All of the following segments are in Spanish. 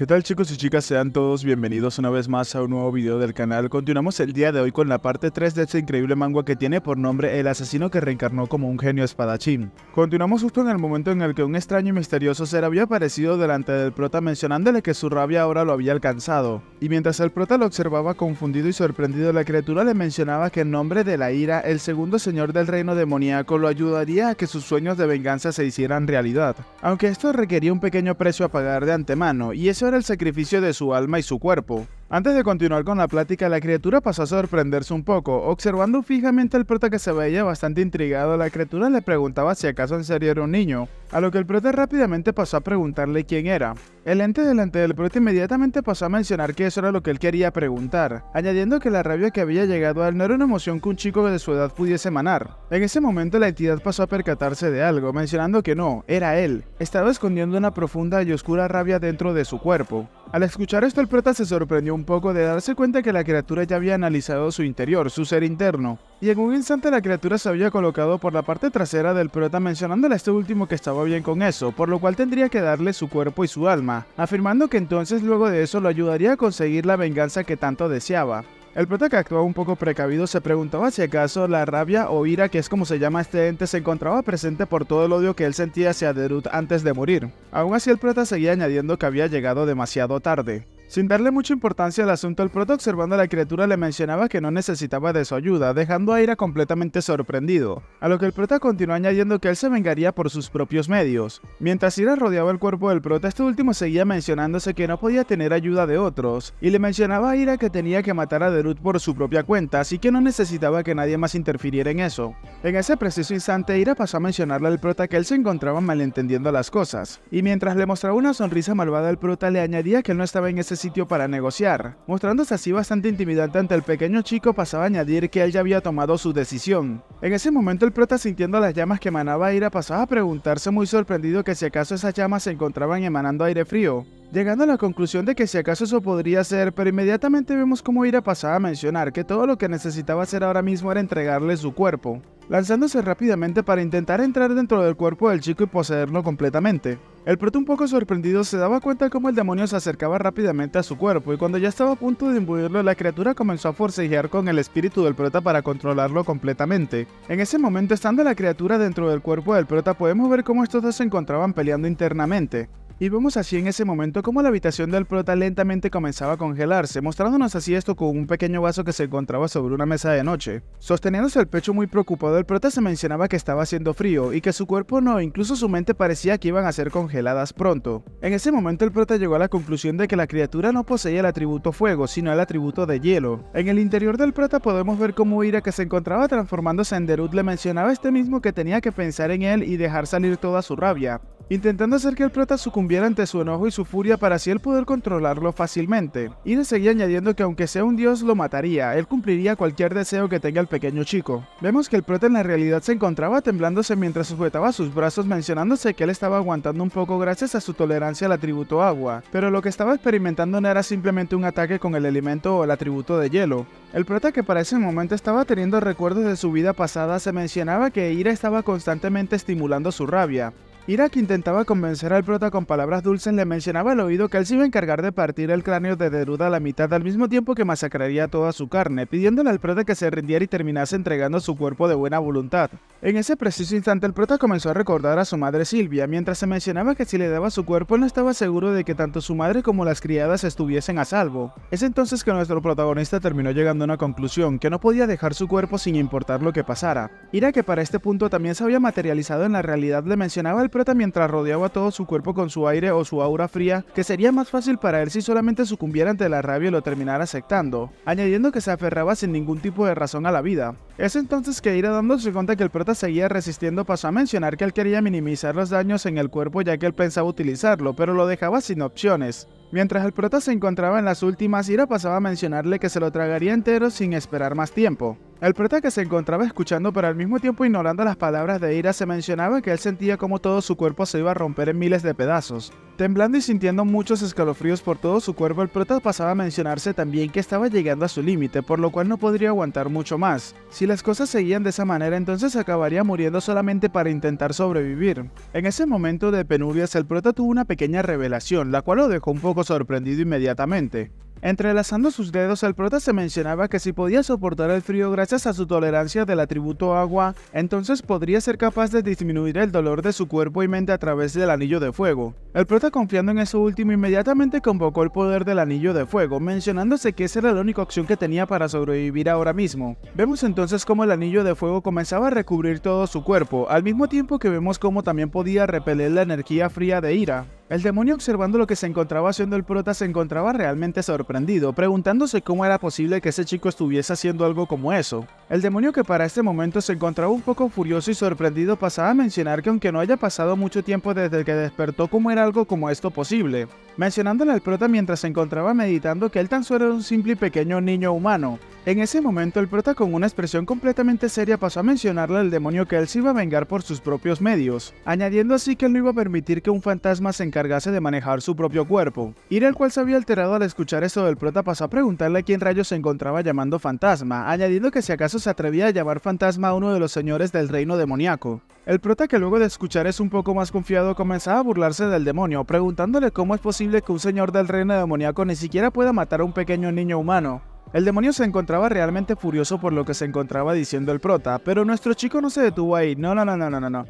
¿Qué tal, chicos y chicas? Sean todos bienvenidos una vez más a un nuevo video del canal. Continuamos el día de hoy con la parte 3 de este increíble manga que tiene por nombre El asesino que reencarnó como un genio espadachín. Continuamos justo en el momento en el que un extraño y misterioso ser había aparecido delante del prota mencionándole que su rabia ahora lo había alcanzado. Y mientras el prota lo observaba confundido y sorprendido, la criatura le mencionaba que en nombre de la ira, el segundo señor del reino demoníaco lo ayudaría a que sus sueños de venganza se hicieran realidad. Aunque esto requería un pequeño precio a pagar de antemano, y eso era el sacrificio de su alma y su cuerpo. Antes de continuar con la plática, la criatura pasó a sorprenderse un poco. Observando fijamente al prota que se veía bastante intrigado, la criatura le preguntaba si acaso en serio era un niño, a lo que el prota rápidamente pasó a preguntarle quién era. El ente delante del prota inmediatamente pasó a mencionar que eso era lo que él quería preguntar, añadiendo que la rabia que había llegado a él no era una emoción que un chico de su edad pudiese emanar. En ese momento la entidad pasó a percatarse de algo, mencionando que no, era él. Estaba escondiendo una profunda y oscura rabia dentro de su cuerpo. Al escuchar esto, el prota se sorprendió un poco de darse cuenta que la criatura ya había analizado su interior, su ser interno, y en un instante la criatura se había colocado por la parte trasera del prota mencionándole a este último que estaba bien con eso, por lo cual tendría que darle su cuerpo y su alma, afirmando que entonces luego de eso lo ayudaría a conseguir la venganza que tanto deseaba. El prota, que actuaba un poco precavido, se preguntaba si acaso la rabia o ira, que es como se llama este ente, se encontraba presente por todo el odio que él sentía hacia Derut antes de morir. Aún así, el prota seguía añadiendo que había llegado demasiado tarde. Sin darle mucha importancia al asunto, el prota, observando a la criatura, le mencionaba que no necesitaba de su ayuda, dejando a Ira completamente sorprendido, a lo que el prota continuó añadiendo que él se vengaría por sus propios medios. Mientras Ira rodeaba el cuerpo del prota, este último seguía mencionándose que no podía tener ayuda de otros, y le mencionaba a Ira que tenía que matar a Derut por su propia cuenta, así que no necesitaba que nadie más interfiriera en eso. En ese preciso instante, Ira pasó a mencionarle al prota que él se encontraba malentendiendo las cosas, y mientras le mostraba una sonrisa malvada al prota, le añadía que él no estaba en ese sitio para negociar. Mostrándose así bastante intimidante ante el pequeño chico, pasaba a añadir que él ya había tomado su decisión. En ese momento, el prota, sintiendo las llamas que emanaba Ira, pasaba a preguntarse muy sorprendido que si acaso esas llamas se encontraban emanando aire frío, llegando a la conclusión de que si acaso eso podría ser, pero inmediatamente vemos cómo Ira pasaba a mencionar que todo lo que necesitaba hacer ahora mismo era entregarle su cuerpo, lanzándose rápidamente para intentar entrar dentro del cuerpo del chico y poseerlo completamente. El prota, un poco sorprendido, se daba cuenta cómo el demonio se acercaba rápidamente a su cuerpo, y cuando ya estaba a punto de imbuirlo, la criatura comenzó a forcejear con el espíritu del prota para controlarlo completamente. En ese momento, estando la criatura dentro del cuerpo del prota, podemos ver cómo estos dos se encontraban peleando internamente. Y vemos así en ese momento cómo la habitación del prota lentamente comenzaba a congelarse, mostrándonos así esto con un pequeño vaso que se encontraba sobre una mesa de noche. Sosteniéndose el pecho muy preocupado, el prota se mencionaba que estaba haciendo frío y que su cuerpo no, incluso su mente parecía que iban a ser congeladas pronto. En ese momento el prota llegó a la conclusión de que la criatura no poseía el atributo fuego, sino el atributo de hielo. En el interior del prota podemos ver cómo Ira, que se encontraba transformándose en Derut, le mencionaba a este mismo que tenía que pensar en él y dejar salir toda su rabia, intentando hacer que el prota sucumbiera ante su enojo y su furia para así él poder controlarlo fácilmente. Ira seguía añadiendo que aunque sea un dios lo mataría, él cumpliría cualquier deseo que tenga el pequeño chico. Vemos que el prota en la realidad se encontraba temblándose mientras sujetaba sus brazos, mencionándose que él estaba aguantando un poco gracias a su tolerancia al atributo agua, pero lo que estaba experimentando no era simplemente un ataque con el elemento o el atributo de hielo. El prota, que para ese momento estaba teniendo recuerdos de su vida pasada, se mencionaba que Ira estaba constantemente estimulando su rabia. Ira, que intentaba convencer al prota con palabras dulces, le mencionaba al oído que él se iba a encargar de partir el cráneo de Derut a la mitad al mismo tiempo que masacraría toda su carne, pidiéndole al prota que se rindiera y terminase entregando su cuerpo de buena voluntad. En ese preciso instante, el prota comenzó a recordar a su madre Silvia, mientras se mencionaba que si le daba su cuerpo, él no estaba seguro de que tanto su madre como las criadas estuviesen a salvo. Es entonces que nuestro protagonista terminó llegando a una conclusión, que no podía dejar su cuerpo sin importar lo que pasara. Ira, que para este punto también se había materializado en la realidad, le mencionaba al prota mientras rodeaba todo su cuerpo con su aire o su aura fría, que sería más fácil para él si solamente sucumbiera ante la rabia y lo terminara aceptando, añadiendo que se aferraba sin ningún tipo de razón a la vida. Es entonces que Ira, dándose cuenta que el prota seguía resistiendo, pasó a mencionar que él quería minimizar los daños en el cuerpo ya que él pensaba utilizarlo, pero lo dejaba sin opciones. Mientras el prota se encontraba en las últimas, Ira pasaba a mencionarle que se lo tragaría entero sin esperar más tiempo. El prota, que se encontraba escuchando pero al mismo tiempo ignorando las palabras de Ira, se mencionaba que él sentía como todo su cuerpo se iba a romper en miles de pedazos. Temblando y sintiendo muchos escalofríos por todo su cuerpo, el prota pasaba a mencionarse también que estaba llegando a su límite, por lo cual no podría aguantar mucho más. Si las cosas seguían de esa manera, entonces acabaría muriendo solamente para intentar sobrevivir. En ese momento de penurias, el prota tuvo una pequeña revelación, la cual lo dejó un poco sorprendido inmediatamente. Entrelazando sus dedos, el prota se mencionaba que si podía soportar el frío gracias a su tolerancia del atributo agua, entonces podría ser capaz de disminuir el dolor de su cuerpo y mente a través del anillo de fuego. El prota, confiando en eso último, inmediatamente convocó el poder del anillo de fuego, mencionándose que esa era la única opción que tenía para sobrevivir ahora mismo. Vemos entonces cómo el anillo de fuego comenzaba a recubrir todo su cuerpo, al mismo tiempo que vemos cómo también podía repeler la energía fría de Ira. El demonio, observando lo que se encontraba haciendo el prota, se encontraba realmente sorprendido, preguntándose cómo era posible que ese chico estuviese haciendo algo como eso. El demonio, que para este momento se encontraba un poco furioso y sorprendido, pasaba a mencionar que aunque no haya pasado mucho tiempo desde que despertó, ¿cómo era algo como esto posible? Mencionándole al prota mientras se encontraba meditando que él tan solo era un simple y pequeño niño humano. En ese momento, el prota, con una expresión completamente seria, pasó a mencionarle al demonio que él se iba a vengar por sus propios medios, añadiendo así que él no iba a permitir que un fantasma se encargase de manejar su propio cuerpo. Ira, el cual se había alterado al escuchar eso del prota, pasó a preguntarle a quién rayos se encontraba llamando fantasma, añadiendo que si acaso se atrevía a llamar fantasma a uno de los señores del reino demoníaco. El prota, que luego de escuchar eso un poco más confiado, comenzaba a burlarse del demonio, preguntándole cómo es posible que un señor del reino demoníaco ni siquiera pueda matar a un pequeño niño humano. El demonio se encontraba realmente furioso por lo que se encontraba diciendo el prota, pero nuestro chico no se detuvo ahí. No.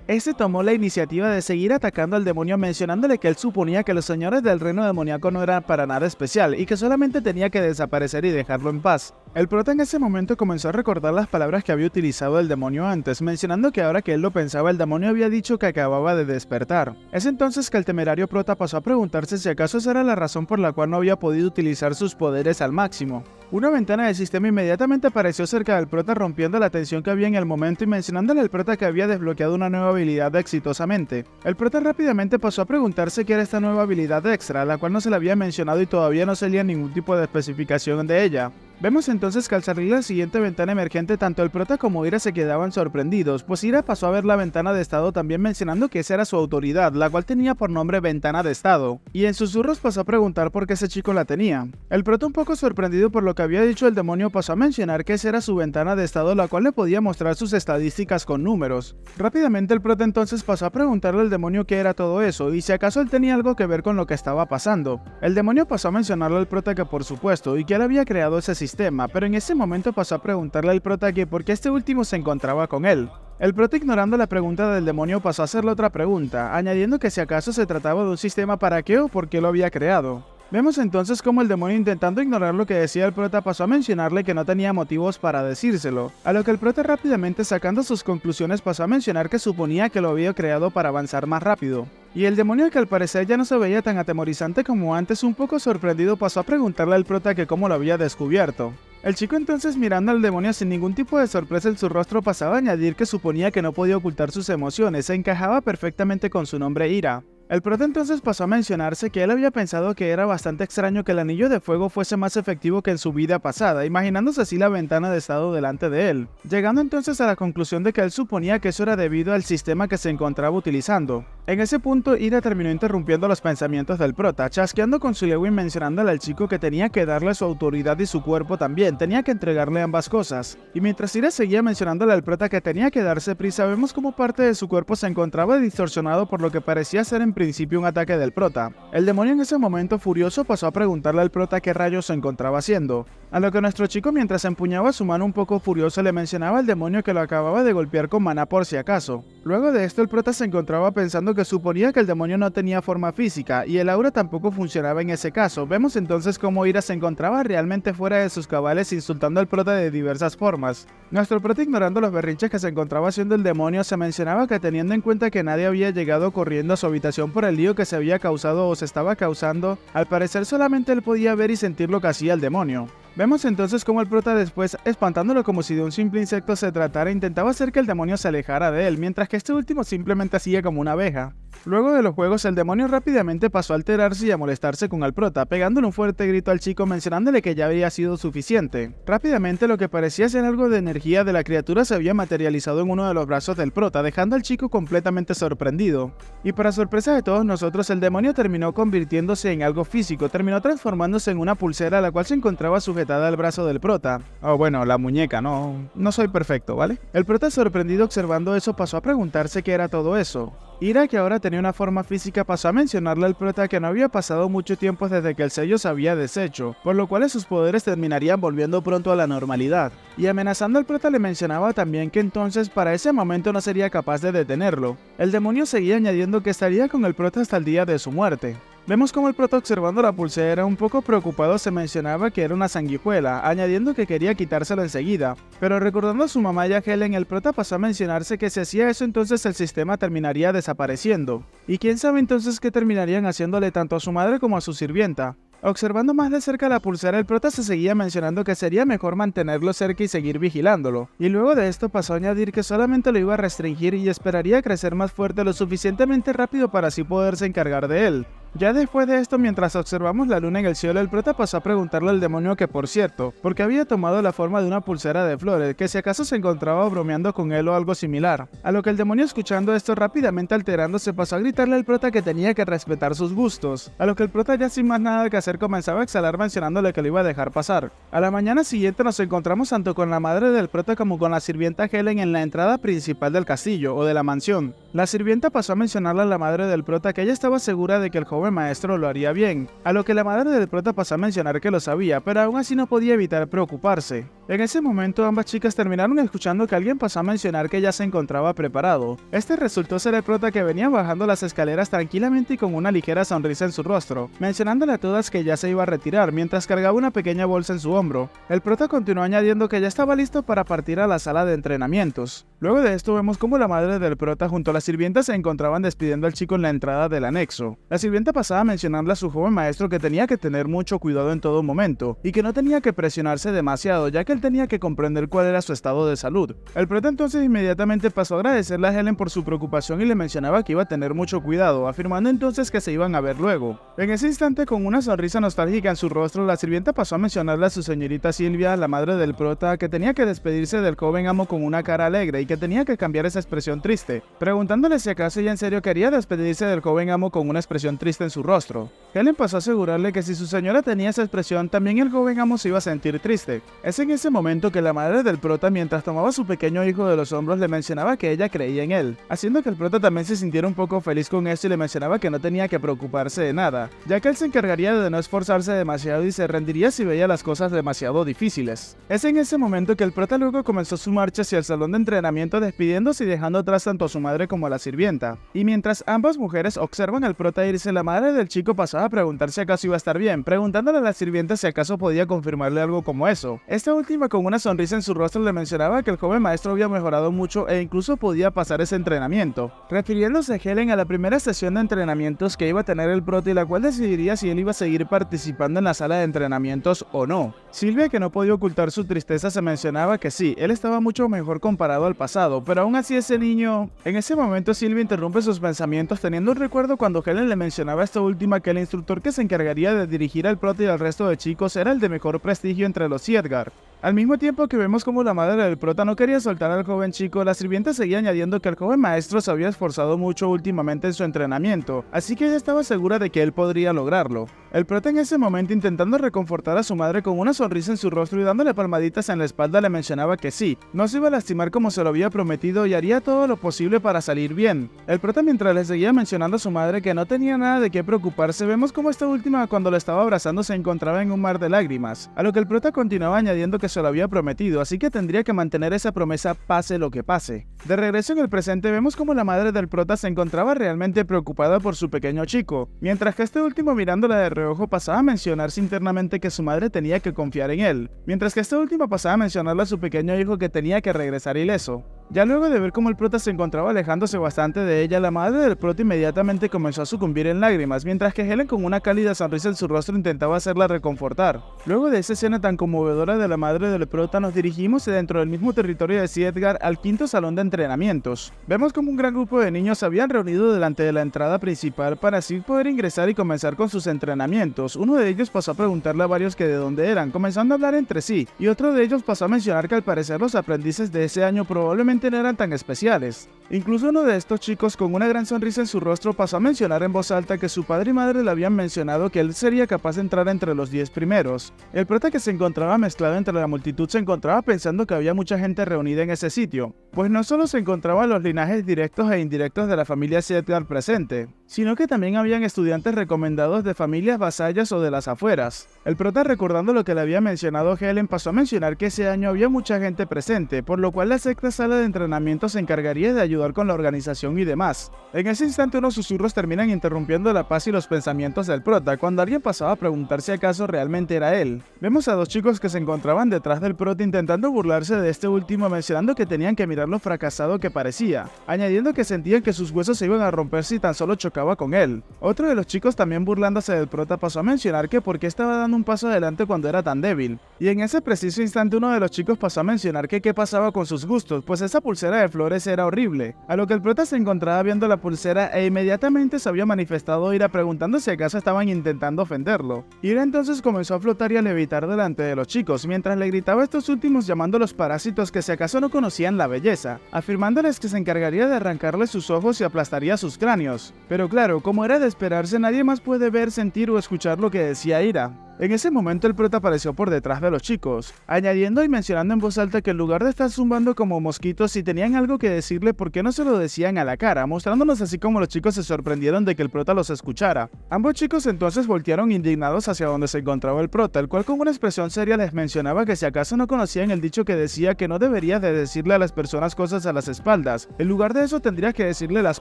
Este tomó la iniciativa de seguir atacando al demonio, mencionándole que él suponía que los señores del reino demoníaco no eran para nada especial y que solamente tenía que desaparecer y dejarlo en paz. El prota en ese momento comenzó a recordar las palabras que había utilizado el demonio antes, mencionando que ahora que él lo pensaba, el demonio había dicho que acababa de despertar. Es entonces que el temerario prota pasó a preguntarse si acaso esa era la razón por la cual no había podido utilizar sus poderes al máximo. Una ventana del sistema inmediatamente apareció cerca del prota, rompiendo la tensión que había en el momento y mencionándole al prota que había desbloqueado una nueva habilidad exitosamente. El prota rápidamente pasó a preguntarse qué era esta nueva habilidad extra, la cual no se le había mencionado y todavía no salía ningún tipo de especificación de ella. Vemos entonces que al salir la siguiente ventana emergente, tanto el prota como Ira se quedaban sorprendidos, pues Ira pasó a ver la ventana de estado también, mencionando que esa era su autoridad, la cual tenía por nombre ventana de estado, y en susurros pasó a preguntar por qué ese chico la tenía. El prota, un poco sorprendido por lo que había dicho el demonio, pasó a mencionar que esa era su ventana de estado, la cual le podía mostrar sus estadísticas con números. Rápidamente el prota entonces pasó a preguntarle al demonio qué era todo eso, y si acaso él tenía algo que ver con lo que estaba pasando. El demonio pasó a mencionarle al prota que por supuesto, y que él había creado ese sistema, pero en ese momento pasó a preguntarle al prota que por qué este último se encontraba con él. El prota, ignorando la pregunta del demonio, pasó a hacerle otra pregunta, añadiendo que si acaso se trataba de un sistema para qué o por qué lo había creado. Vemos entonces cómo el demonio, intentando ignorar lo que decía el prota, pasó a mencionarle que no tenía motivos para decírselo, a lo que el prota, rápidamente sacando sus conclusiones, pasó a mencionar que suponía que lo había creado para avanzar más rápido. Y el demonio, que al parecer ya no se veía tan atemorizante como antes, un poco sorprendido, pasó a preguntarle al prota que cómo lo había descubierto. El chico entonces, mirando al demonio sin ningún tipo de sorpresa en su rostro, pasaba a añadir que suponía que no podía ocultar sus emociones, se encajaba perfectamente con su nombre Ira. El prota entonces pasó a mencionarse que él había pensado que era bastante extraño que el anillo de fuego fuese más efectivo que en su vida pasada, imaginándose así la ventana de estado delante de él, llegando entonces a la conclusión de que él suponía que eso era debido al sistema que se encontraba utilizando. En ese punto, Ira terminó interrumpiendo los pensamientos del prota, chasqueando con su lengua y mencionándole al chico que tenía que darle su autoridad y su cuerpo también, tenía que entregarle ambas cosas. Y mientras Ira seguía mencionándole al prota que tenía que darse prisa, vemos como parte de su cuerpo se encontraba distorsionado por lo que parecía ser en principio un ataque del prota. El demonio en ese momento, furioso, pasó a preguntarle al prota qué rayos se encontraba haciendo, a lo que nuestro chico, mientras empuñaba su mano un poco furioso, le mencionaba al demonio que lo acababa de golpear con maná por si acaso. Luego de esto, el prota se encontraba pensando que suponía que el demonio no tenía forma física y el aura tampoco funcionaba en ese caso. Vemos entonces cómo Ira se encontraba realmente fuera de sus cabales, insultando al prota de diversas formas. Nuestro prota, ignorando los berrinches que se encontraba haciendo el demonio, se mencionaba que teniendo en cuenta que nadie había llegado corriendo a su habitación por el lío que se había causado o se estaba causando, al parecer solamente él podía ver y sentir lo que hacía el demonio. Vemos entonces cómo el prota, después, espantándolo como si de un simple insecto se tratara, intentaba hacer que el demonio se alejara de él, mientras que este último simplemente hacía como una abeja. Luego de los juegos, el demonio rápidamente pasó a alterarse y a molestarse con el prota, pegándole un fuerte grito al chico mencionándole que ya había sido suficiente. Rápidamente lo que parecía ser algo de energía de la criatura se había materializado en uno de los brazos del prota, dejando al chico completamente sorprendido. Y para sorpresa de todos nosotros, el demonio terminó convirtiéndose en algo físico, terminó transformándose en una pulsera la cual se encontraba sujetada al brazo del prota. Oh bueno, la muñeca, no soy perfecto, ¿vale? El prota, sorprendido observando eso, pasó a preguntarse qué era todo eso. Ira, que ahora tenía una forma física, pasó a mencionarle al prota que no había pasado mucho tiempo desde que el sello se había deshecho, por lo cual sus poderes terminarían volviendo pronto a la normalidad. Y amenazando al prota le mencionaba también que entonces para ese momento no sería capaz de detenerlo. El demonio seguía añadiendo que estaría con el prota hasta el día de su muerte. Vemos como el prota, observando la pulsera, un poco preocupado, se mencionaba que era una sanguijuela, añadiendo que quería quitárselo enseguida. Pero recordando a su mamá y a Helen, el prota pasó a mencionarse que si hacía eso entonces el sistema terminaría desapareciendo. Y quién sabe entonces qué terminarían haciéndole tanto a su madre como a su sirvienta. Observando más de cerca la pulsera, el prota se seguía mencionando que sería mejor mantenerlo cerca y seguir vigilándolo. Y luego de esto pasó a añadir que solamente lo iba a restringir y esperaría crecer más fuerte lo suficientemente rápido para así poderse encargar de él. Ya después de esto, mientras observamos la luna en el cielo, el prota pasó a preguntarle al demonio que, por cierto, porque había tomado la forma de una pulsera de flores, que si acaso se encontraba bromeando con él o algo similar. A lo que el demonio, escuchando esto, rápidamente alterándose, pasó a gritarle al prota que tenía que respetar sus gustos. A lo que el prota, ya sin más nada que hacer, comenzaba a exhalar mencionándole que lo iba a dejar pasar. A la mañana siguiente nos encontramos tanto con la madre del prota como con la sirvienta Helen en la entrada principal del castillo o de la mansión. La sirvienta pasó a mencionarle a la madre del prota que ella estaba segura de que el joven maestro lo haría bien, a lo que la madre del prota pasó a mencionar que lo sabía, pero aún así no podía evitar preocuparse. En ese momento ambas chicas terminaron escuchando que alguien pasó a mencionar que ya se encontraba preparado. Este resultó ser el prota, que venía bajando las escaleras tranquilamente y con una ligera sonrisa en su rostro, mencionándole a todas que ya se iba a retirar mientras cargaba una pequeña bolsa en su hombro. El prota continuó añadiendo que ya estaba listo para partir a la sala de entrenamientos. Luego de esto vemos como la madre del prota junto a la sirvienta se encontraban despidiendo al chico en la entrada del anexo. La sirvienta pasaba a mencionarle a su joven maestro que tenía que tener mucho cuidado en todo momento y que no tenía que presionarse demasiado, ya que él tenía que comprender cuál era su estado de salud. El prota entonces inmediatamente pasó a agradecerle a Helen por su preocupación y le mencionaba que iba a tener mucho cuidado, afirmando entonces que se iban a ver luego. En ese instante, con una sonrisa nostálgica en su rostro, la sirvienta pasó a mencionarle a su señorita Silvia, la madre del prota, que tenía que despedirse del joven amo con una cara alegre y que tenía que cambiar esa expresión triste, preguntándole si acaso ella en serio quería despedirse del joven amo con una expresión triste en su rostro. Helen pasó a asegurarle que si su señora tenía esa expresión, también el joven amo se iba a sentir triste. Es en ese momento que la madre del prota, mientras tomaba a su pequeño hijo de los hombros, le mencionaba que ella creía en él, haciendo que el prota también se sintiera un poco feliz con esto y le mencionaba que no tenía que preocuparse de nada, ya que él se encargaría de no esforzarse demasiado y se rendiría si veía las cosas demasiado difíciles. Es en ese momento que el prota luego comenzó su marcha hacia el salón de entrenamiento, despidiéndose y dejando atrás tanto a su madre como a la sirvienta. Y mientras ambas mujeres observan al prota irse, la madre del chico pasaba a preguntar si acaso iba a estar bien, preguntándole a la sirvienta si acaso podía confirmarle algo como eso. Esta última, con una sonrisa en su rostro, le mencionaba que el joven maestro había mejorado mucho e incluso podía pasar ese entrenamiento, refiriéndose a Helen a la primera sesión de entrenamientos que iba a tener el prota y la cual decidiría si él iba a seguir participando en la sala de entrenamientos o no. Silvia, que no podía ocultar su tristeza, se mencionaba que sí, él estaba mucho mejor comparado al pasado, pero aún así ese niño... En ese momento Silvia interrumpe sus pensamientos teniendo un recuerdo cuando Helen le mencionaba a esta última que el instructor que se encargaría de dirigir al prota y al resto de chicos era el de mejor prestigio entre los Siedgar. Al mismo tiempo que vemos como la madre del prota no quería soltar al joven chico, la sirvienta seguía añadiendo que el joven maestro se había esforzado mucho últimamente en su entrenamiento, así que ella estaba segura de que él podría lograrlo. El prota en ese momento, intentando reconfortar a su madre con una sonrisa en su rostro y dándole palmaditas en la espalda, le mencionaba que sí, no se iba a lastimar como se lo había prometido y haría todo lo posible para salir bien. El prota, mientras le seguía mencionando a su madre que no tenía nada de qué preocuparse, vemos como esta última, cuando lo estaba abrazando, se encontraba en un mar de lágrimas, a lo que el prota continuaba añadiendo que se lo había prometido, así que tendría que mantener esa promesa pase lo que pase. De regreso en el presente, vemos como la madre del prota se encontraba realmente preocupada por su pequeño chico, mientras que este último, mirándola de reojo, pasaba a mencionarse internamente que su madre tenía que confiar en él, mientras que este último pasaba a mencionarle a su pequeño hijo que tenía que regresar ileso. Ya luego de ver cómo el prota se encontraba alejándose bastante de ella, la madre del prota inmediatamente comenzó a sucumbir en lágrimas, mientras que Helen con una cálida sonrisa en su rostro intentaba hacerla reconfortar. Luego de esa escena tan conmovedora de la madre del prota, nos dirigimos dentro del mismo territorio de C. Edgar al quinto salón de entrenamientos. Vemos como un gran grupo de niños se habían reunido delante de la entrada principal para así poder ingresar y comenzar con sus entrenamientos. Uno de ellos pasó a preguntarle a varios que de dónde eran, comenzando a hablar entre sí, y otro de ellos pasó a mencionar que al parecer los aprendices de ese año probablemente no eran tan especiales. Incluso uno de estos chicos con una gran sonrisa en su rostro pasó a mencionar en voz alta que su padre y madre le habían mencionado que él sería capaz de entrar entre los 10 primeros. El prota, que se encontraba mezclado entre la multitud, se encontraba pensando que había mucha gente reunida en ese sitio, pues no solo se encontraban los linajes directos e indirectos de la familia Edgar presente, sino que también habían estudiantes recomendados de familias vasallas o de las afueras. El prota, recordando lo que le había mencionado Helen, pasó a mencionar que ese año había mucha gente presente, por lo cual la sexta sala de entrenamiento se encargaría de ayudar con la organización y demás. En ese instante unos susurros terminan interrumpiendo la paz y los pensamientos del prota, cuando alguien pasaba a preguntar si acaso realmente era él. Vemos a dos chicos que se encontraban detrás del prota intentando burlarse de este último, mencionando que tenían que mirar lo fracasado que parecía, añadiendo que sentían que sus huesos se iban a romper si tan solo chocaba con él. Otro de los chicos, también burlándose del prota, pasó a mencionar que por qué estaba dando un paso adelante cuando era tan débil, y en ese preciso instante uno de los chicos pasó a mencionar que qué pasaba con sus gustos, pues esa pulsera de flores era horrible, a lo que el prota se encontraba viendo la pulsera e inmediatamente se había manifestado ira, preguntando si acaso estaban intentando ofenderlo. Ira entonces comenzó a flotar y a levitar delante de los chicos, mientras le gritaba a estos últimos llamándolos parásitos que si acaso no conocían la belleza, afirmándoles que se encargaría de arrancarles sus ojos y aplastaría sus cráneos. Pero claro, como era de esperarse, nadie más puede ver, sentir o escuchar lo que decía Ira. En ese momento el prota apareció por detrás de los chicos, añadiendo y mencionando en voz alta que en lugar de estar zumbando como mosquitos, si tenían algo que decirle, ¿por qué no se lo decían a la cara? Mostrándonos así como los chicos se sorprendieron de que el prota los escuchara. Ambos chicos entonces voltearon indignados hacia donde se encontraba el prota, el cual con una expresión seria les mencionaba que si acaso no conocían el dicho que decía que no deberías de decirle a las personas cosas a las espaldas, en lugar de eso tendrías que decirle las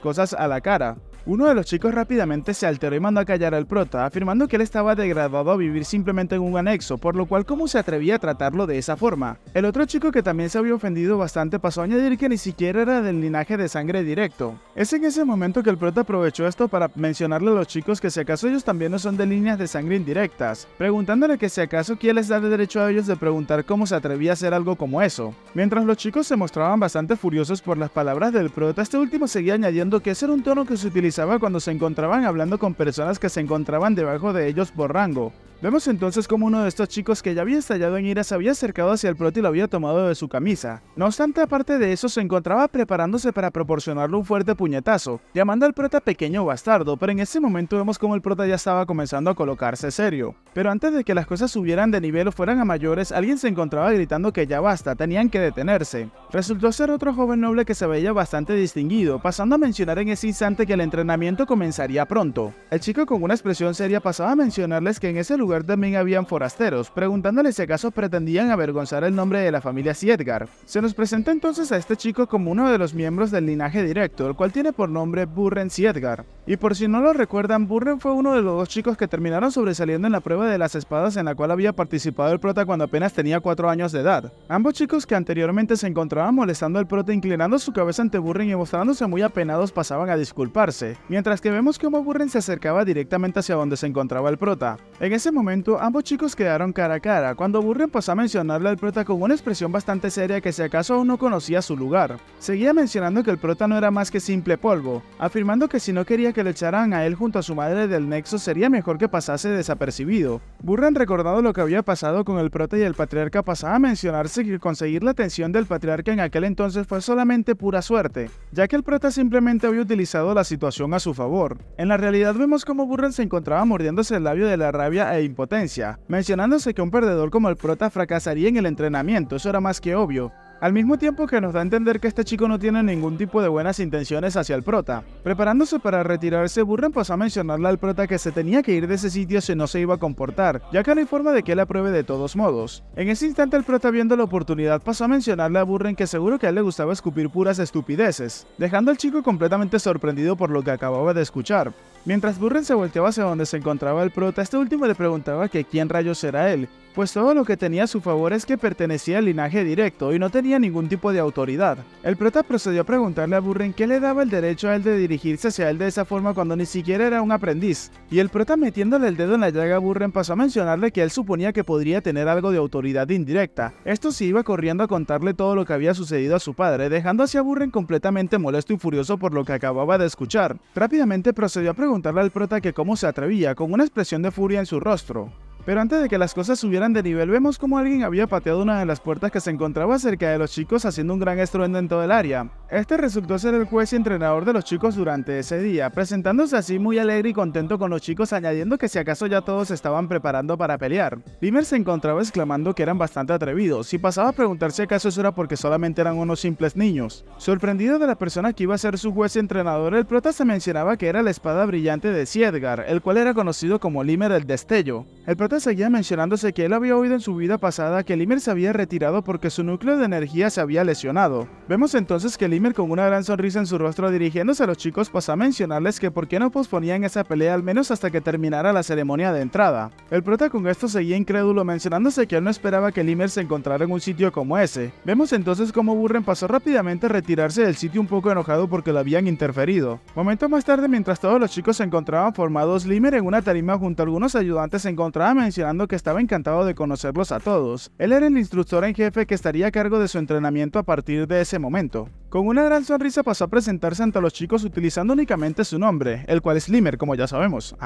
cosas a la cara. Uno de los chicos rápidamente se alteró y mandó a callar al prota, afirmando que él estaba degradado a vivir simplemente en un anexo, por lo cual cómo se atrevía a tratarlo de esa forma. El otro chico, que también se había ofendido bastante, pasó a añadir que ni siquiera era del linaje de sangre directo. Es en ese momento que el prota aprovechó esto para mencionarle a los chicos que si acaso ellos también no son de líneas de sangre indirectas, preguntándole que si acaso quién les da el derecho a ellos de preguntar cómo se atrevía a hacer algo como eso. Mientras los chicos se mostraban bastante furiosos por las palabras del prota, este último seguía añadiendo que ese era un tono que se utilizaba cuando se encontraban hablando con personas que se encontraban debajo de ellos por rango. Vemos entonces como uno de estos chicos, que ya había estallado en ira, se había acercado hacia el prota y lo había tomado de su camisa. No obstante, aparte de eso, se encontraba preparándose para proporcionarle un fuerte puñetazo, llamando al prota pequeño bastardo, pero en ese momento vemos como el prota ya estaba comenzando a colocarse serio. Pero antes de que las cosas subieran de nivel o fueran a mayores, alguien se encontraba gritando que ya basta, tenían que detenerse. Resultó ser otro joven noble que se veía bastante distinguido, pasando a mencionar en ese instante que el entrenamiento comenzaría pronto. El chico, con una expresión seria, pasaba a mencionarles que en ese lugar también habían forasteros, preguntándoles si acaso pretendían avergonzar el nombre de la familia Edgar. Se nos presenta entonces a este chico como uno de los miembros del linaje directo, el cual tiene por nombre Burren Edgar. Y por si no lo recuerdan, Burren fue uno de los dos chicos que terminaron sobresaliendo en la prueba de las espadas en la cual había participado el prota cuando apenas tenía 4 años de edad. Ambos chicos, que anteriormente se encontraban molestando al prota, inclinando su cabeza ante Burren y mostrándose muy apenados, pasaban a disculparse, mientras que vemos cómo Burren se acercaba directamente hacia donde se encontraba el prota. En ese momento, ambos chicos quedaron cara a cara, cuando Burren pasó a mencionarle al prota con una expresión bastante seria que si acaso aún no conocía su lugar. Seguía mencionando que el prota no era más que simple polvo, afirmando que si no quería que le echaran a él junto a su madre del nexo, sería mejor que pasase desapercibido. Burren, recordando lo que había pasado con el prota y el patriarca, pasaba a mencionarse que conseguir la atención del patriarca en aquel entonces fue solamente pura suerte, ya que el prota simplemente había utilizado la situación a su favor. En la realidad vemos como Burren se encontraba mordiéndose el labio de la rabia e impotencia, mencionándose que un perdedor como el prota fracasaría en el entrenamiento. Eso era más que obvio, al mismo tiempo que nos da a entender que este chico no tiene ningún tipo de buenas intenciones hacia el prota. Preparándose para retirarse, Burren pasó a mencionarle al prota que se tenía que ir de ese sitio si no se iba a comportar, ya que no hay forma de que él apruebe de todos modos. En ese instante, el prota, viendo la oportunidad, pasó a mencionarle a Burren que seguro que a él le gustaba escupir puras estupideces, dejando al chico completamente sorprendido por lo que acababa de escuchar. Mientras Burren se volteaba hacia donde se encontraba el prota, este último le preguntaba que quién rayos era él, pues todo lo que tenía a su favor es que pertenecía al linaje directo y no tenía tenía ningún tipo de autoridad. El prota procedió a preguntarle a Burren qué le daba el derecho a él de dirigirse hacia él de esa forma cuando ni siquiera era un aprendiz. Y el prota, metiéndole el dedo en la llaga a Burren, pasó a mencionarle que él suponía que podría tener algo de autoridad indirecta. Esto sí iba corriendo a contarle todo lo que había sucedido a su padre, dejando así a Burren completamente molesto y furioso por lo que acababa de escuchar. Rápidamente procedió a preguntarle al prota que cómo se atrevía, con una expresión de furia en su rostro. Pero antes de que las cosas subieran de nivel, vemos como alguien había pateado una de las puertas que se encontraba cerca de los chicos, haciendo un gran estruendo en todo el área. Este resultó ser el juez y entrenador de los chicos durante ese día, presentándose así muy alegre y contento con los chicos, añadiendo que si acaso ya todos se estaban preparando para pelear. Limer se encontraba exclamando que eran bastante atrevidos, y pasaba a preguntarse si acaso eso era porque solamente eran unos simples niños. Sorprendido de la persona que iba a ser su juez y entrenador, el prota se mencionaba que era la espada brillante de Siedgar, el cual era conocido como Limer el Destello. El prota seguía mencionándose que él había oído en su vida pasada que Limer se había retirado porque su núcleo de energía se había lesionado. Vemos entonces que Limer, con una gran sonrisa en su rostro, dirigiéndose a los chicos, pasó a mencionarles que por qué no posponían esa pelea al menos hasta que terminara la ceremonia de entrada. El prota con esto seguía incrédulo, mencionándose que él no esperaba que Limer se encontrara en un sitio como ese. Vemos entonces cómo Burren pasó rápidamente a retirarse del sitio un poco enojado porque lo habían interferido. Momento más tarde, mientras todos los chicos se encontraban formados, Limer en una tarima junto a algunos ayudantes se encontraba mencionando que estaba encantado de conocerlos a todos. Él era el instructor en jefe que estaría a cargo de su entrenamiento a partir de ese momento. Con una gran sonrisa pasó a presentarse ante los chicos utilizando únicamente su nombre, el cual es Limer, como ya sabemos.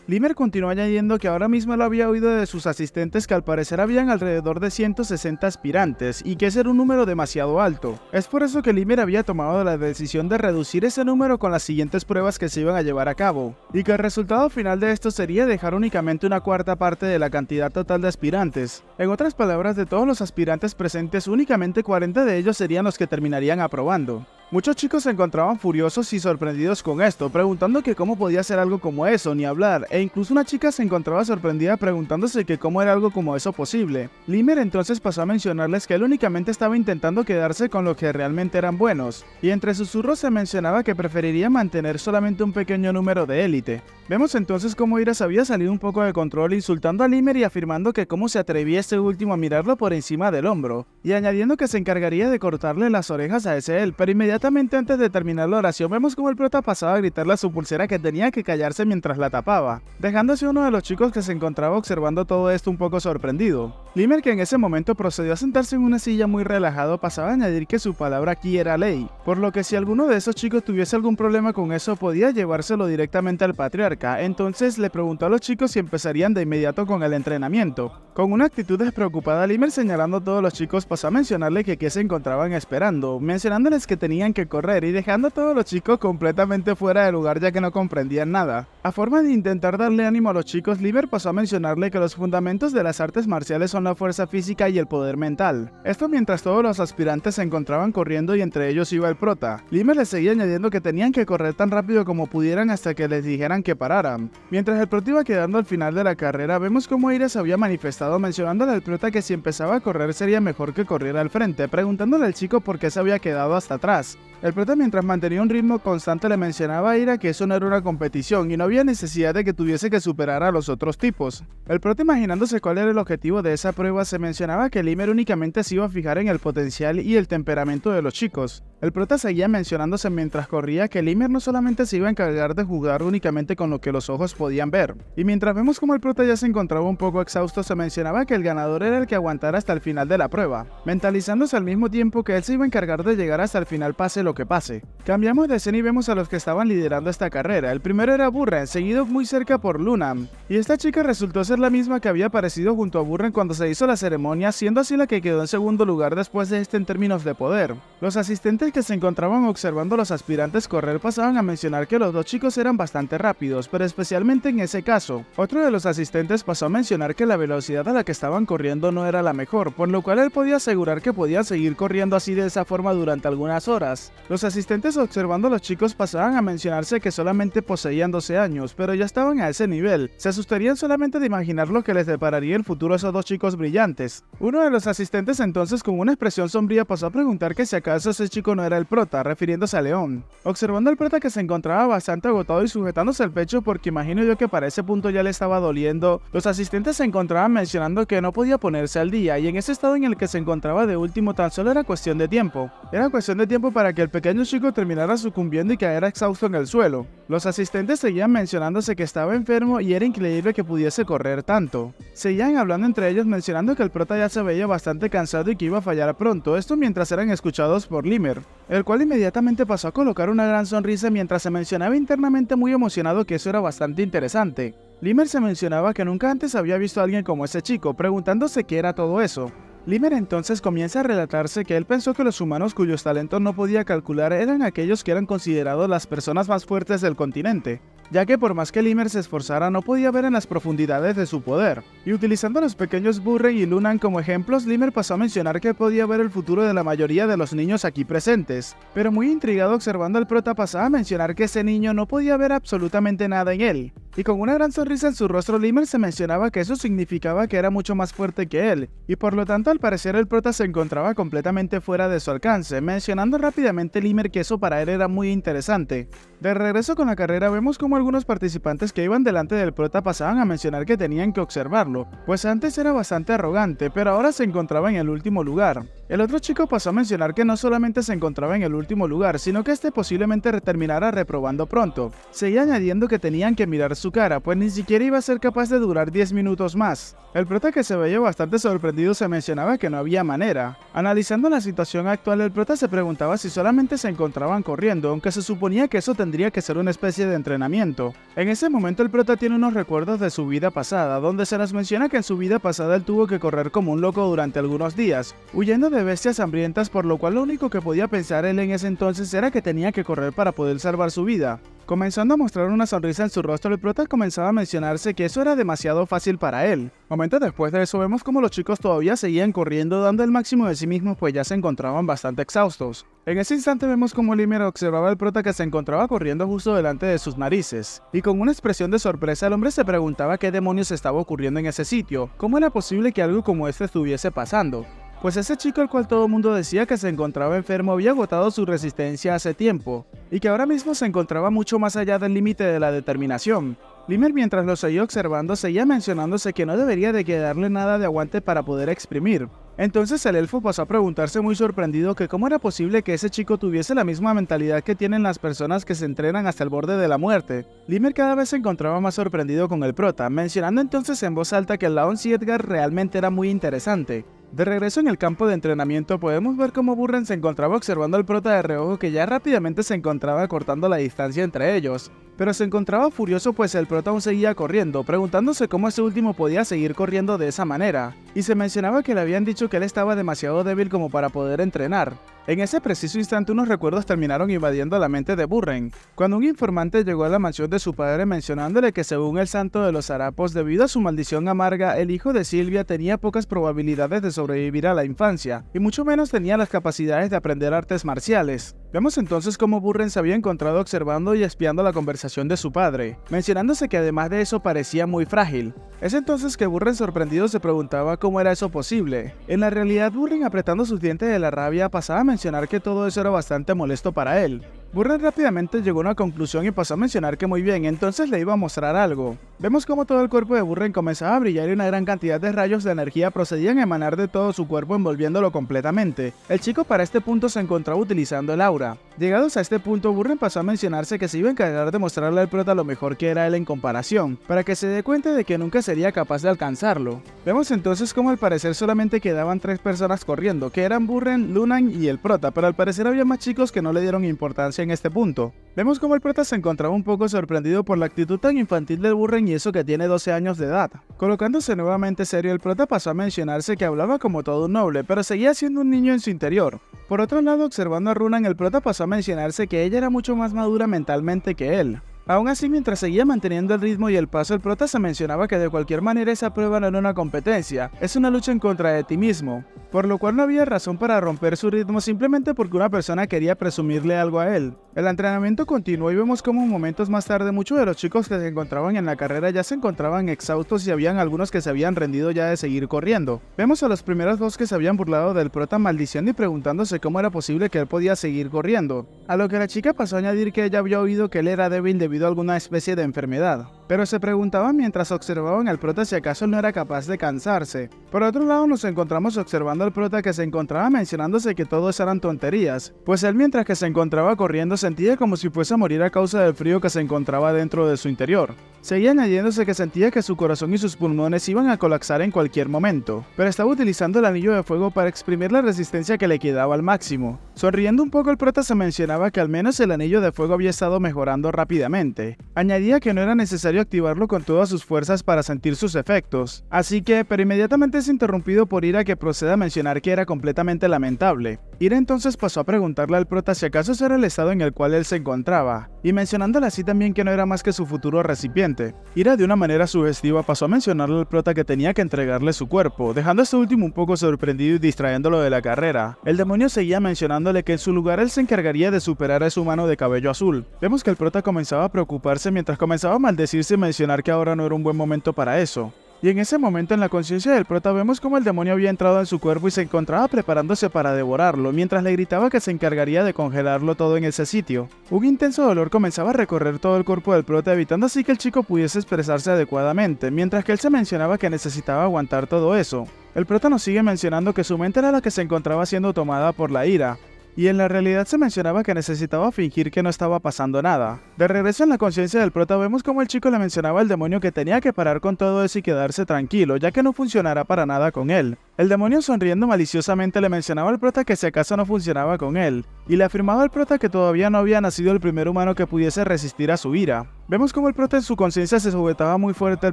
Limer continuó añadiendo que ahora mismo lo había oído de sus asistentes que al parecer habían alrededor de 160 aspirantes y que ese era un número demasiado alto. Es por eso que Limer había tomado la decisión de reducir ese número con las siguientes pruebas que se iban a llevar a cabo, y que el resultado final de esto sería dejar únicamente una cuarta parte de la cantidad total de aspirantes. En otras palabras, de todos los aspirantes presentes, únicamente 40 de ellos serían los que terminarían aprobando. Muchos chicos se encontraban furiosos y sorprendidos con esto, preguntando que cómo podía ser algo como eso, ni hablar, e incluso una chica se encontraba sorprendida preguntándose que cómo era algo como eso posible. Limer entonces pasó a mencionarles que él únicamente estaba intentando quedarse con lo que realmente eran buenos, y entre susurros se mencionaba que preferiría mantener solamente un pequeño número de élite. Vemos entonces cómo Iras había salido un poco de control, insultando a Limer y afirmando que cómo se atrevía este último a mirarlo por encima del hombro, y añadiendo que se encargaría de cortarle las orejas a ese él, pero inmediatamente antes de terminar la oración vemos como el prota pasaba a gritarle a su pulsera que tenía que callarse mientras la tapaba, dejándose uno de los chicos que se encontraba observando todo esto un poco sorprendido. Limer, que en ese momento procedió a sentarse en una silla muy relajado, pasaba a añadir que su palabra aquí era ley, por lo que si alguno de esos chicos tuviese algún problema con eso podía llevárselo directamente al patriarca. Entonces le preguntó a los chicos si empezarían de inmediato con el entrenamiento. Con una actitud despreocupada, Limer, señalando a todos los chicos, pasó a mencionarle que qué se encontraban esperando, mencionándoles que tenían que correr y dejando a todos los chicos completamente fuera de lugar ya que no comprendían nada. A forma de intentar darle ánimo a los chicos, Limer pasó a mencionarle que los fundamentos de las artes marciales son la fuerza física y el poder mental. Esto mientras todos los aspirantes se encontraban corriendo y entre ellos iba el prota. Limer les seguía añadiendo que tenían que correr tan rápido como pudieran hasta que les dijeran que pararan. Mientras el prota iba quedando al final de la carrera, vemos cómo Iris había manifestado mencionándole al prota que si empezaba a correr sería mejor que corriera al frente, preguntándole al chico por qué se había quedado hasta atrás. El prota, mientras mantenía un ritmo constante, le mencionaba a Ira que eso no era una competición y no había necesidad de que tuviese que superar a los otros tipos. El prota, imaginándose cuál era el objetivo de esa prueba, se mencionaba que Limer únicamente se iba a fijar en el potencial y el temperamento de los chicos. El prota seguía mencionándose mientras corría que Limer no solamente se iba a encargar de jugar únicamente con lo que los ojos podían ver. Y mientras vemos como el prota ya se encontraba un poco exhausto, se mencionaba que el ganador era el que aguantara hasta el final de la prueba, mentalizándose al mismo tiempo que él se iba a encargar de llegar hasta el final pase lo que pase. Cambiamos de escena y vemos a los que estaban liderando esta carrera. El primero era Burren, seguido muy cerca por Lunam, y esta chica resultó ser la misma que había aparecido junto a Burren cuando se hizo la ceremonia, siendo así la que quedó en segundo lugar después de este en términos de poder. Los asistentes que se encontraban observando a los aspirantes correr pasaban a mencionar que los dos chicos eran bastante rápidos, pero especialmente en ese caso. Otro de los asistentes pasó a mencionar que la velocidad a la que estaban corriendo no era la mejor, por lo cual él podía asegurar que podían seguir corriendo así de esa forma durante algunas horas. Los asistentes observando a los chicos pasaban a mencionarse que solamente poseían 12 años, pero ya estaban a ese nivel. Se asustarían solamente de imaginar lo que les depararía el futuro a esos dos chicos ojos brillantes. Uno de los asistentes entonces con una expresión sombría pasó a preguntar que si acaso ese chico no era el prota, refiriéndose a León. Observando al prota que se encontraba bastante agotado y sujetándose el pecho porque imagino yo que para ese punto ya le estaba doliendo, los asistentes se encontraban mencionando que no podía ponerse al día y en ese estado en el que se encontraba de último tan solo era cuestión de tiempo. Era cuestión de tiempo para que el pequeño chico terminara sucumbiendo y caer exhausto en el suelo. Los asistentes seguían mencionándose que estaba enfermo y era increíble que pudiese correr tanto. Seguían hablando entre ellos mencionando que el prota ya se veía bastante cansado y que iba a fallar pronto, esto mientras eran escuchados por Limer, el cual inmediatamente pasó a colocar una gran sonrisa mientras se mencionaba internamente muy emocionado que eso era bastante interesante. Limer se mencionaba que nunca antes había visto a alguien como ese chico, preguntándose qué era todo eso. Limer entonces comienza a relatarse que él pensó que los humanos cuyos talentos no podía calcular eran aquellos que eran considerados las personas más fuertes del continente, ya que por más que Limer se esforzara no podía ver en las profundidades de su poder. Y utilizando a los pequeños Burren y Lunan como ejemplos, Limer pasó a mencionar que podía ver el futuro de la mayoría de los niños aquí presentes, pero muy intrigado observando al prota pasaba a mencionar que ese niño no podía ver absolutamente nada en él. Y con una gran sonrisa en su rostro, Limer se mencionaba que eso significaba que era mucho más fuerte que él, y por lo tanto al parecer el prota se encontraba completamente fuera de su alcance, mencionando rápidamente Limer que eso para él era muy interesante. De regreso con la carrera vemos como algunos participantes que iban delante del prota pasaban a mencionar que tenían que observarlo, pues antes era bastante arrogante, pero ahora se encontraba en el último lugar. El otro chico pasó a mencionar que no solamente se encontraba en el último lugar, sino que este posiblemente terminara reprobando pronto. Seguía añadiendo que tenían que mirar su cara, pues ni siquiera iba a ser capaz de durar 10 minutos más. El prota, que se veía bastante sorprendido, se mencionaba que no había manera. Analizando la situación actual, el prota se preguntaba si solamente se encontraban corriendo, aunque se suponía que eso tendría que ser una especie de entrenamiento. En ese momento el prota tiene unos recuerdos de su vida pasada, donde se nos menciona que en su vida pasada él tuvo que correr como un loco durante algunos días, huyendo de bestias hambrientas, por lo cual lo único que podía pensar él en ese entonces era que tenía que correr para poder salvar su vida. Comenzando a mostrar una sonrisa en su rostro, el prota comenzaba a mencionarse que eso era demasiado fácil para él. Momentos después de eso vemos como los chicos todavía seguían corriendo dando el máximo de sí mismos, pues ya se encontraban bastante exhaustos. En ese instante vemos como Limer observaba al prota que se encontraba corriendo justo delante de sus narices, y con una expresión de sorpresa el hombre se preguntaba qué demonios estaba ocurriendo en ese sitio, cómo era posible que algo como este estuviese pasando. Pues ese chico al cual todo el mundo decía que se encontraba enfermo había agotado su resistencia hace tiempo, y que ahora mismo se encontraba mucho más allá del límite de la determinación. Limer, mientras lo seguía observando, seguía mencionándose que no debería de quedarle nada de aguante para poder exprimir. Entonces el elfo pasó a preguntarse muy sorprendido que cómo era posible que ese chico tuviese la misma mentalidad que tienen las personas que se entrenan hasta el borde de la muerte. Limer cada vez se encontraba más sorprendido con el prota, mencionando entonces en voz alta que el Laon y Edgar realmente era muy interesante. De regreso en el campo de entrenamiento podemos ver cómo Burren se encontraba observando al prota de reojo, que ya rápidamente se encontraba cortando la distancia entre ellos. Pero se encontraba furioso pues el prota aún seguía corriendo, preguntándose cómo ese último podía seguir corriendo de esa manera. Y se mencionaba que le habían dicho que él estaba demasiado débil como para poder entrenar. En ese preciso instante unos recuerdos terminaron invadiendo la mente de Burren, cuando un informante llegó a la mansión de su padre mencionándole que según el santo de los harapos, debido a su maldición amarga, el hijo de Silvia tenía pocas probabilidades de sobrevivir a la infancia, y mucho menos tenía las capacidades de aprender artes marciales. Vemos entonces cómo Burren se había encontrado observando y espiando la conversación de su padre, mencionándose que además de eso parecía muy frágil. Es entonces que Burren sorprendido se preguntaba cómo era eso posible. En la realidad, Burren, apretando sus dientes de la rabia, pasaba a mencionar que todo eso era bastante molesto para él. Burren rápidamente llegó a una conclusión y pasó a mencionar que muy bien, entonces le iba a mostrar algo. Vemos como todo el cuerpo de Burren comenzaba a brillar y una gran cantidad de rayos de energía procedían a emanar de todo su cuerpo envolviéndolo completamente. El chico para este punto se encontraba utilizando el aura. Llegados a este punto, Burren pasó a mencionarse que se iba a encargar de mostrarle al prota lo mejor que era él en comparación, para que se dé cuenta de que nunca sería capaz de alcanzarlo. Vemos entonces como al parecer solamente quedaban 3 personas corriendo, que eran Burren, Lunan y el prota, pero al parecer había más chicos que no le dieron importancia en este punto. Vemos como el prota se encontraba un poco sorprendido por la actitud tan infantil del Burren y eso que tiene 12 años de edad. Colocándose nuevamente serio, el prota pasó a mencionarse que hablaba como todo un noble, pero seguía siendo un niño en su interior. Por otro lado, observando a Runan, el prota pasó a mencionarse que ella era mucho más madura mentalmente que él. Aún así, mientras seguía manteniendo el ritmo y el paso, el prota se mencionaba que de cualquier manera esa prueba no era una competencia, es una lucha en contra de ti mismo, por lo cual no había razón para romper su ritmo simplemente porque una persona quería presumirle algo a él. El entrenamiento continuó y vemos como momentos más tarde muchos de los chicos que se encontraban en la carrera ya se encontraban exhaustos y habían algunos que se habían rendido ya de seguir corriendo. Vemos a los primeros dos que se habían burlado del prota maldiciendo y preguntándose cómo era posible que él podía seguir corriendo, a lo que la chica pasó a añadir que ella había oído que él era débil debido a alguna especie de enfermedad, pero se preguntaban mientras observaban al prota si acaso él no era capaz de cansarse. Por otro lado, nos encontramos observando al prota que se encontraba mencionándose que todo eso eran tonterías, pues él mientras que se encontraba corriendo sentía como si fuese a morir a causa del frío que se encontraba dentro de su interior. Seguía añadiéndose que sentía que su corazón y sus pulmones iban a colapsar en cualquier momento, pero estaba utilizando el anillo de fuego para exprimir la resistencia que le quedaba al máximo. Sonriendo un poco, el prota se mencionaba que al menos el anillo de fuego había estado mejorando rápidamente. Añadía que no era necesario activarlo con todas sus fuerzas para sentir sus efectos, así que, pero inmediatamente es interrumpido por Ira, que procede a mencionar que era completamente lamentable. Ira entonces pasó a preguntarle al prota si acaso ese era el estado en el cual él se encontraba, y mencionándole así también que no era más que su futuro recipiente. Ira de una manera sugestiva pasó a mencionarle al prota que tenía que entregarle su cuerpo, dejando a este último un poco sorprendido y distrayéndolo de la carrera. El demonio seguía mencionándole que en su lugar él se encargaría de superar a ese humano de cabello azul. Vemos que el prota comenzaba a preocuparse mientras comenzaba a maldecirse y mencionar que ahora no era un buen momento para eso. Y en ese momento en la conciencia del prota vemos como el demonio había entrado en su cuerpo y se encontraba preparándose para devorarlo, mientras le gritaba que se encargaría de congelarlo todo en ese sitio. Un intenso dolor comenzaba a recorrer todo el cuerpo del prota, evitando así que el chico pudiese expresarse adecuadamente, mientras que él se mencionaba que necesitaba aguantar todo eso. El prota nos sigue mencionando que su mente era la que se encontraba siendo tomada por la ira, y en la realidad se mencionaba que necesitaba fingir que no estaba pasando nada. De regreso en la conciencia del prota vemos como el chico le mencionaba al demonio que tenía que parar con todo eso y quedarse tranquilo, ya que no funcionará para nada con él. El demonio sonriendo maliciosamente le mencionaba al prota que si acaso no funcionaba con él, y le afirmaba al prota que todavía no había nacido el primer humano que pudiese resistir a su ira. Vemos como el prota en su conciencia se sujetaba muy fuerte el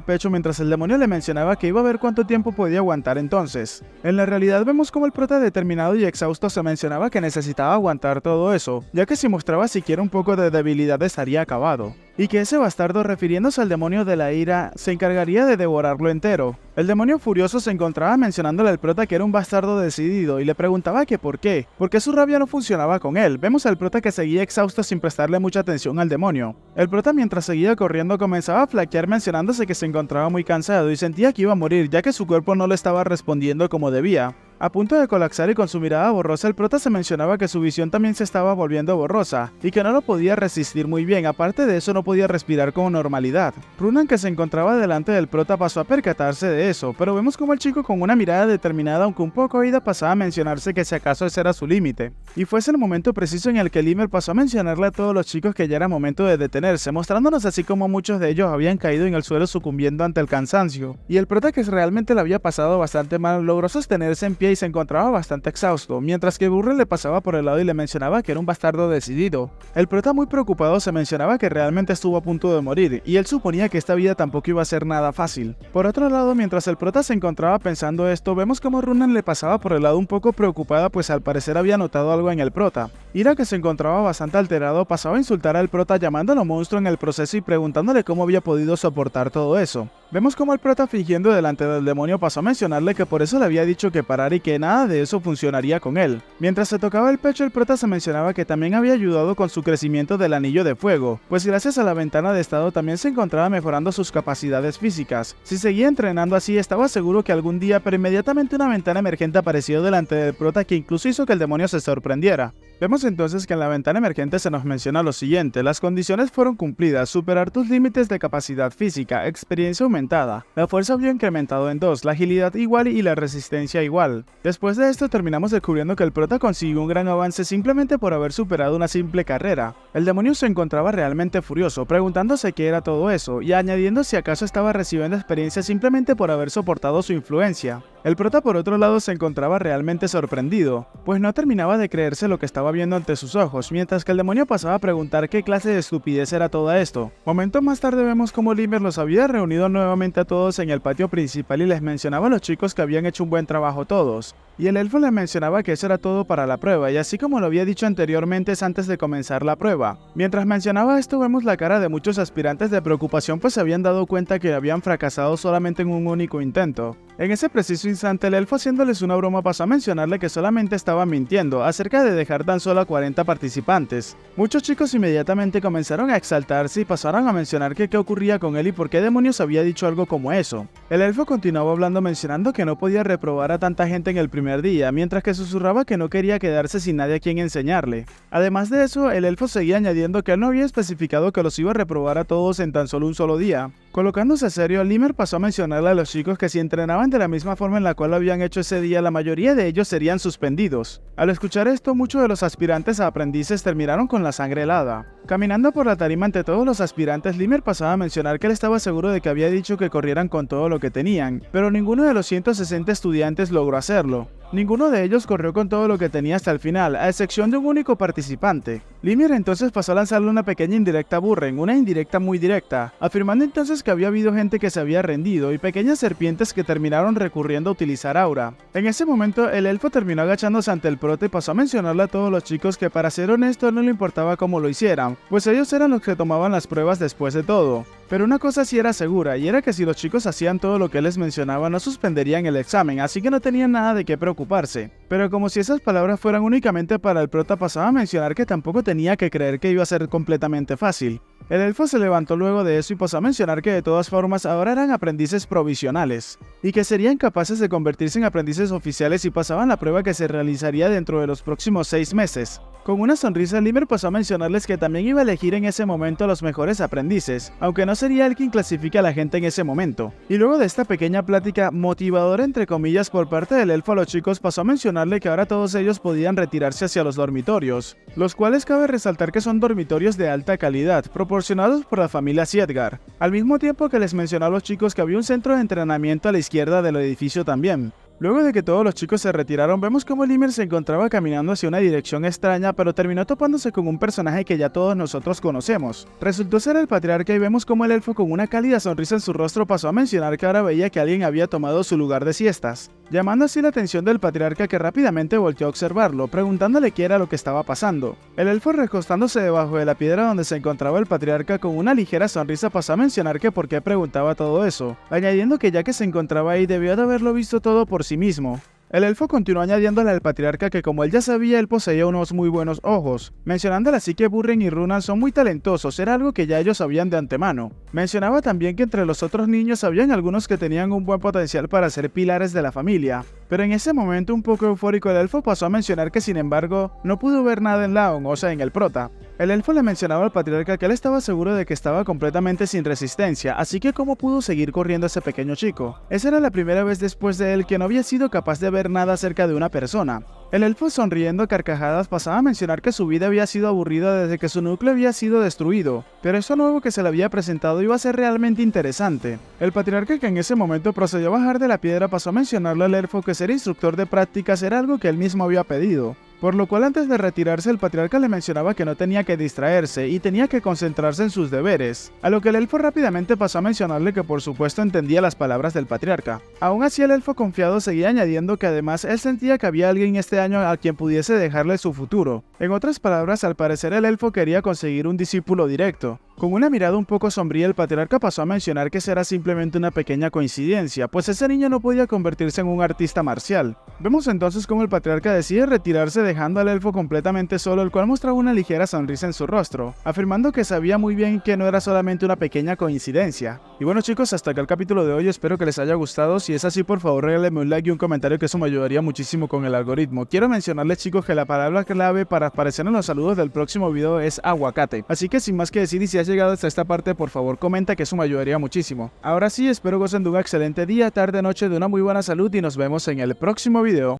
pecho mientras el demonio le mencionaba que iba a ver cuánto tiempo podía aguantar entonces. En la realidad vemos como el prota determinado y exhausto se mencionaba que necesitaba aguantar todo eso, ya que si mostraba siquiera un poco de debilidad estaría acabado, y que ese bastardo, refiriéndose al demonio de la ira, se encargaría de devorarlo entero. El demonio furioso se encontraba mencionándole al prota que era un bastardo decidido y le preguntaba que por qué su rabia no funcionaba con él. Vemos al prota que seguía exhausto sin prestarle mucha atención al demonio. El prota mientras seguía corriendo comenzaba a flaquear mencionándose que se encontraba muy cansado y sentía que iba a morir ya que su cuerpo no le estaba respondiendo como debía. A punto de colapsar y con su mirada borrosa, el prota se mencionaba que su visión también se estaba volviendo borrosa, y que no lo podía resistir muy bien, aparte de eso no podía respirar con normalidad. Runan, que se encontraba delante del prota, pasó a percatarse de eso, pero vemos como el chico con una mirada determinada aunque un poco oída pasaba a mencionarse que si acaso ese era su límite. Y fue ese el momento preciso en el que Limmer pasó a mencionarle a todos los chicos que ya era momento de detenerse, mostrándonos así como muchos de ellos habían caído en el suelo sucumbiendo ante el cansancio. Y el prota, que realmente le había pasado bastante mal, logró sostenerse en pie y se encontraba bastante exhausto, mientras que Burrell le pasaba por el lado y le mencionaba que era un bastardo decidido. El prota, muy preocupado, se mencionaba que realmente estuvo a punto de morir, y él suponía que esta vida tampoco iba a ser nada fácil. Por otro lado, mientras el prota se encontraba pensando esto, vemos como Runan le pasaba por el lado un poco preocupada, pues al parecer había notado algo en el prota. Ira, que se encontraba bastante alterado, pasaba a insultar al prota llamándolo monstruo en el proceso y preguntándole cómo había podido soportar todo eso. Vemos como el prota, fingiendo delante del demonio, pasó a mencionarle que por eso le había dicho que parara y que nada de eso funcionaría con él. Mientras se tocaba el pecho, el prota se mencionaba que también había ayudado con su crecimiento del anillo de fuego, pues gracias a la ventana de estado también se encontraba mejorando sus capacidades físicas. Si seguía entrenando así, estaba seguro que algún día, pero inmediatamente una ventana emergente apareció delante del prota que incluso hizo que el demonio se sorprendiera. Vemos entonces que en la ventana emergente se nos menciona lo siguiente: las condiciones fueron cumplidas, superar tus límites de capacidad física, experiencia aumentada, la fuerza había incrementado en 2, la agilidad igual y la resistencia igual. Después de esto terminamos descubriendo que el prota consiguió un gran avance simplemente por haber superado una simple carrera. El demonio se encontraba realmente furioso, preguntándose qué era todo eso, y añadiendo si acaso estaba recibiendo experiencia simplemente por haber soportado su influencia. El prota, por otro lado, se encontraba realmente sorprendido, pues no terminaba de creerse lo que estaba viendo ante sus ojos, mientras que el demonio pasaba a preguntar qué clase de estupidez era todo esto. Momentos más tarde vemos como Limmer los había reunido nuevamente a todos en el patio principal y les mencionaba a los chicos que habían hecho un buen trabajo todos, y el elfo le mencionaba que eso era todo para la prueba, y así como lo había dicho anteriormente es antes de comenzar la prueba. Mientras mencionaba esto vemos la cara de muchos aspirantes de preocupación, pues se habían dado cuenta que habían fracasado solamente en un único intento. En ese preciso instante el elfo, haciéndoles una broma, pasó a mencionarle que solamente estaba mintiendo acerca de dejar tan solo a 40 participantes. Muchos chicos inmediatamente comenzaron a exaltarse y pasaron a mencionar que qué ocurría con él y por qué demonios había dicho algo como eso. El elfo continuaba hablando mencionando que no podía reprobar a tanta gente en el primer día, mientras que susurraba que no quería quedarse sin nadie a quien enseñarle. Además de eso, el elfo seguía añadiendo que él no había especificado que los iba a reprobar a todos en tan solo un solo día. Colocándose serio, Limmer pasó a mencionarle a los chicos que si entrenaban de la misma forma en la cual lo habían hecho ese día, la mayoría de ellos serían suspendidos. Al escuchar esto, muchos de los aspirantes a aprendices terminaron con la sangre helada. Caminando por la tarima ante todos los aspirantes, Limmer pasaba a mencionar que él estaba seguro de que había dicho que corrieran con todo lo que tenían, pero ninguno de los 160 estudiantes logró hacerlo. Ninguno de ellos corrió con todo lo que tenía hasta el final, a excepción de un único participante. Limmer entonces pasó a lanzarle una pequeña indirecta a Burren, una indirecta muy directa, afirmando entonces que había habido gente que se había rendido y pequeñas serpientes que terminaron recurriendo a utilizar aura. En ese momento, el elfo terminó agachándose ante el prota y pasó a mencionarle a todos los chicos que, para ser honesto, no le importaba cómo lo hicieran, pues ellos eran los que tomaban las pruebas después de todo. Pero una cosa sí era segura, y era que si los chicos hacían todo lo que él les mencionaba, no suspenderían el examen, así que no tenían nada de qué preocuparse. Pero como si esas palabras fueran únicamente para el prota, pasaba a mencionar que tampoco tenía que creer que iba a ser completamente fácil. El elfo se levantó luego de eso y pasó a mencionar que de todas formas ahora eran aprendices provisionales, y que serían capaces de convertirse en aprendices oficiales si pasaban la prueba que se realizaría dentro de los próximos 6 meses. Con una sonrisa, Limmer pasó a mencionarles que también iba a elegir en ese momento a los mejores aprendices, aunque no sería él quien clasifique a la gente en ese momento. Y luego de esta pequeña plática motivadora entre comillas por parte del elfo a los chicos, pasó a mencionarle que ahora todos ellos podían retirarse hacia los dormitorios, los cuales cabe resaltar que son dormitorios de alta calidad, proporcionados por la familia Siedgar, al mismo tiempo que les mencionó a los chicos que había un centro de entrenamiento a la izquierda del edificio también. Luego de que todos los chicos se retiraron, vemos cómo Limmer se encontraba caminando hacia una dirección extraña, pero terminó topándose con un personaje que ya todos nosotros conocemos. Resultó ser el patriarca y vemos cómo el elfo, con una cálida sonrisa en su rostro, pasó a mencionar que ahora veía que alguien había tomado su lugar de siestas, llamando así la atención del patriarca, que rápidamente volteó a observarlo, preguntándole qué era lo que estaba pasando. El elfo, recostándose debajo de la piedra donde se encontraba el patriarca, con una ligera sonrisa pasó a mencionar que por qué preguntaba todo eso, añadiendo que ya que se encontraba ahí debió de haberlo visto todo por sí mismo. El elfo continuó añadiéndole al patriarca que como él ya sabía, él poseía unos muy buenos ojos, mencionándole así que Burren y Runan son muy talentosos, era algo que ya ellos sabían de antemano. Mencionaba también que entre los otros niños habían algunos que tenían un buen potencial para ser pilares de la familia. Pero en ese momento, un poco eufórico, el elfo pasó a mencionar que sin embargo no pudo ver nada en Laon, o sea en el prota. El elfo le mencionaba al patriarca que él estaba seguro de que estaba completamente sin resistencia, así que cómo pudo seguir corriendo ese pequeño chico. Esa era la primera vez después de él que no había sido capaz de ver nada acerca de una persona. El elfo, sonriendo a carcajadas, pasaba a mencionar que su vida había sido aburrida desde que su núcleo había sido destruido, pero eso nuevo que se le había presentado iba a ser realmente interesante. El patriarca, que en ese momento procedió a bajar de la piedra, pasó a mencionarle al elfo que ser instructor de prácticas era algo que él mismo había pedido. Por lo cual, antes de retirarse, el patriarca le mencionaba que no tenía que distraerse y tenía que concentrarse en sus deberes, a lo que el elfo rápidamente pasó a mencionarle que por supuesto entendía las palabras del patriarca. Aún así, el elfo confiado seguía añadiendo que además él sentía que había alguien este año a quien pudiese dejarle su futuro. En otras palabras, al parecer el elfo quería conseguir un discípulo directo. Con una mirada un poco sombría, el patriarca pasó a mencionar que será simplemente una pequeña coincidencia, pues ese niño no podía convertirse en un artista marcial. Vemos entonces cómo el patriarca decide retirarse, dejando al elfo completamente solo, el cual mostraba una ligera sonrisa en su rostro, afirmando que sabía muy bien que no era solamente una pequeña coincidencia. Y bueno chicos, hasta acá el capítulo de hoy, espero que les haya gustado. Si es así, por favor regálenme un like y un comentario, que eso me ayudaría muchísimo con el algoritmo. Quiero mencionarles chicos que la palabra clave para aparecer en los saludos del próximo video es aguacate, así que sin más que decir, y si has llegado hasta esta parte, por favor comenta, que eso me ayudaría muchísimo. Ahora sí, espero gocen de un excelente día, tarde, noche, de una muy buena salud y nos vemos en el próximo video.